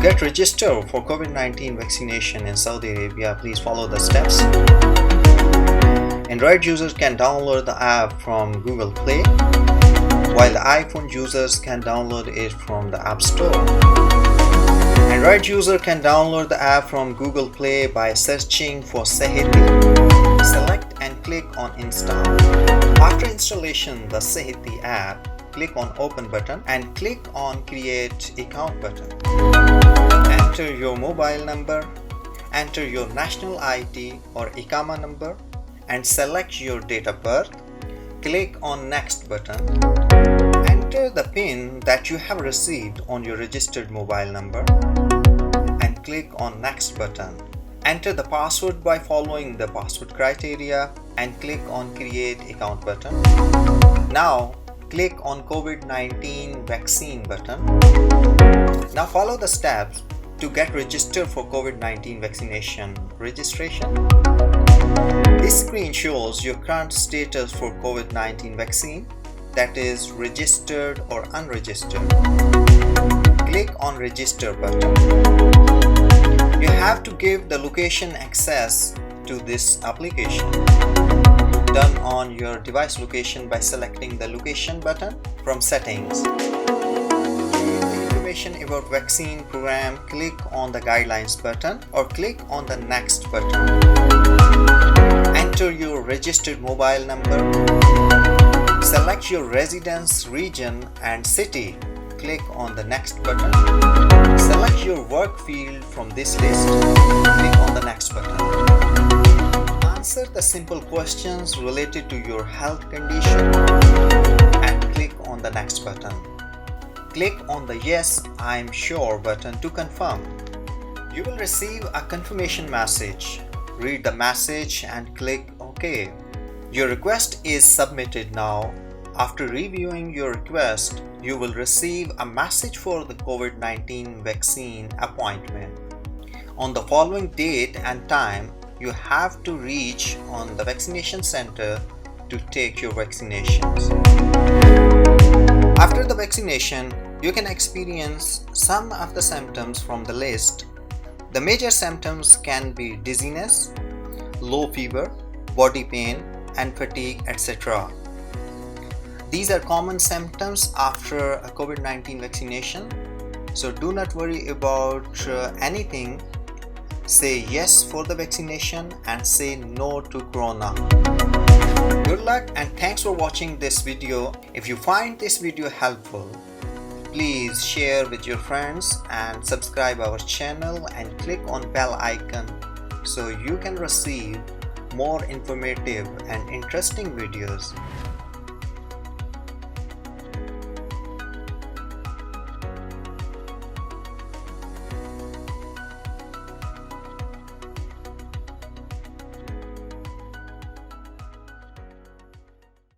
get registered for COVID-19 vaccination in Saudi Arabia, please follow the steps. Android users can download the app from Google Play, while the iPhone users can download it from the App Store. Android user can download the app from Google Play by searching for Sehhaty. Select and click on Install. After installation the Sehhaty App, click on Open button and click on Create Account button. Enter your mobile number, enter your national ID or Iqama number and select your date of birth. Click on Next button. Enter the PIN that you have received on your registered mobile number and click on Next button. Enter the password by following the password criteria and click on Create Account button. Now click on COVID-19 Vaccine button. Now follow the steps to get registered for COVID-19 vaccination registration. This screen shows your current status for COVID-19 vaccine, that is registered or unregistered. Click on Register button. You have to give the location access to this application. Turn on your device location by selecting the location button from settings. Information about vaccine program, click on the guidelines button or click on the next button. Enter your registered mobile number. Select your residence, region and city. Click on the next button. Select your work field from this list. Click on the next button. Answer the simple questions related to your health condition and click on the next button. Click on the Yes, I'm sure button to confirm. You will receive a confirmation message. Read the message and click OK. Your request is submitted now. After reviewing your request, you will receive a message for the COVID-19 vaccine appointment. On the following date and time, you have to reach on the vaccination center to take your vaccinations. After the vaccination, you can experience some of the symptoms from the list. The major symptoms can be dizziness, low fever, body pain, and fatigue, etc. These are common symptoms after a COVID-19 vaccination, so do not worry about anything. Say yes for the vaccination and say no to Corona. Good luck and thanks for watching this video. If you find this video helpful, please share with your friends and subscribe our channel and click on bell icon so you can receive more informative and interesting videos.